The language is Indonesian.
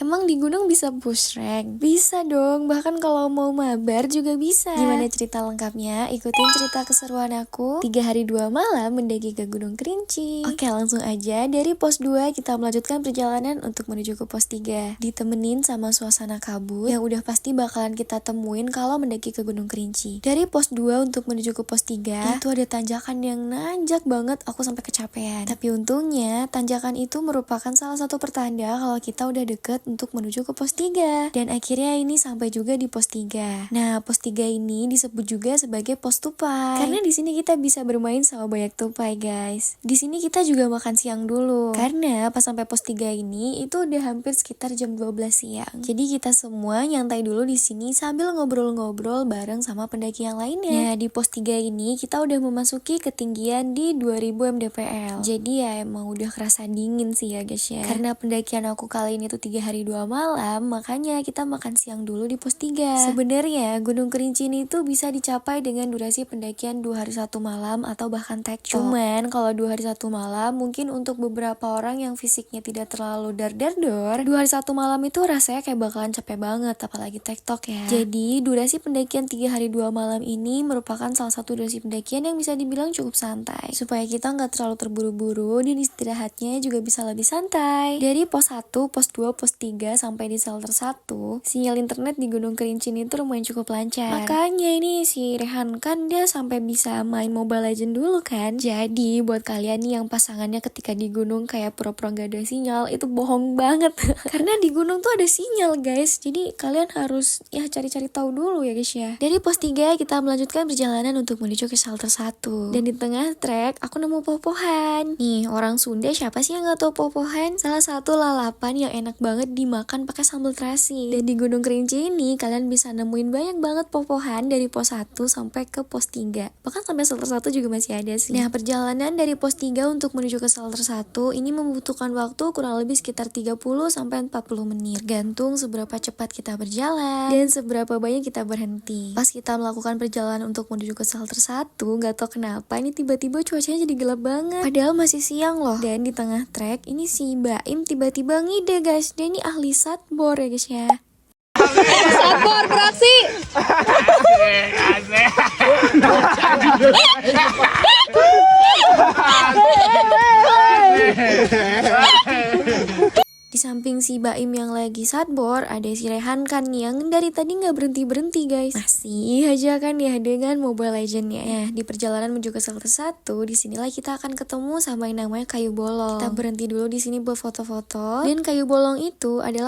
Emang di gunung bisa push rank? Bisa dong, bahkan kalau mau mabar juga bisa. Gimana cerita lengkapnya? Ikutin cerita keseruan aku 3 hari 2 malam mendaki ke Gunung Kerinci. Oke, langsung aja dari pos 2 kita melanjutkan perjalanan untuk menuju ke pos 3. Ditemenin sama suasana kabut yang udah pasti bakalan kita temuin kalau mendaki ke Gunung Kerinci. Dari pos 2 untuk menuju ke pos 3 itu ada tanjakan yang nanjak banget, aku sampai kecapean. Tapi untungnya tanjakan itu merupakan salah satu pertanda kalau kita udah deket untuk menuju ke pos 3. Dan akhirnya ini sampai juga di pos 3. Nah, pos 3 ini disebut juga sebagai pos tupai. Karena di sini kita bisa bermain sama banyak tupai, guys. Di sini kita juga makan siang dulu. Karena pas sampai pos 3 ini itu udah hampir sekitar jam 12 siang. Jadi kita semua nyantai dulu di sini sambil ngobrol-ngobrol bareng sama pendaki yang lainnya. Nah, di pos 3 ini kita udah memasuki ketinggian di 2000 mdpl. Jadi ya emang udah kerasa dingin sih ya, guys ya. Karena pendakian aku kali ini tuh 3 hari 2 malam, makanya kita makan siang dulu di pos 3. Sebenarnya Gunung Kerinci ini tuh bisa dicapai dengan durasi pendakian 2 hari 1 malam atau bahkan tektok. Cuman kalau 2 hari 1 malam mungkin untuk beberapa orang yang fisiknya tidak terlalu dar-dar-dor, 2 hari 1 malam itu rasanya kayak bakalan capek banget, apalagi tektok ya. Jadi durasi pendakian 3 hari 2 malam ini merupakan salah satu durasi pendakian yang bisa dibilang cukup santai, supaya kita nggak terlalu terburu-buru dan istirahatnya juga bisa lebih santai. Dari pos 1, pos 2, pos 3 sampai di shelter 1, sinyal internet di Gunung Kerinci itu lumayan cukup lancar. Makanya ini si Rehan kan dia sampai bisa main Mobile Legend dulu kan. Jadi buat kalian nih yang pasangannya ketika di gunung kayak pura-pura gak ada sinyal, itu bohong banget. Karena di gunung tuh ada sinyal, guys. Jadi kalian harus ya cari-cari tahu dulu ya, guys ya. Dari pos 3 kita melanjutkan perjalanan untuk menuju ke shelter 1. Dan di tengah trek aku nemu popohan. Nih, orang Sunda siapa sih yang gak tahu popohan? Salah satu lalapan yang enak banget dimakan pakai sambal terasi. Dan di Gunung Kerinci ini kalian bisa nemuin banyak banget popohan dari pos 1 sampai ke pos 3. Bahkan sampai shelter 1 juga masih ada sih. Nah, perjalanan dari pos 3 untuk menuju ke shelter 1 ini membutuhkan waktu kurang lebih sekitar 30 sampai 40 menit. Gantung seberapa cepat kita berjalan dan seberapa banyak kita berhenti. Pas kita melakukan perjalanan untuk menuju ke shelter 1, gak tau kenapa ini tiba-tiba cuacanya jadi gelap banget. Padahal masih siang loh. Dan di tengah trek ini si Baim tiba-tiba ngide, guys. Dia ini ahli satbor ya, guys ya. Satbor beraksi. Di samping si Baim yang lagi satbor, ada si Rehan kan yang dari tadi nggak berhenti-berhenti, guys. Masih aja kan ya dengan Mobile Legends-nya. Nah, di perjalanan menuju ke shelter 1, disinilah kita akan ketemu sama yang namanya kayu bolong. Kita berhenti dulu di sini buat foto-foto. Dan kayu bolong itu adalah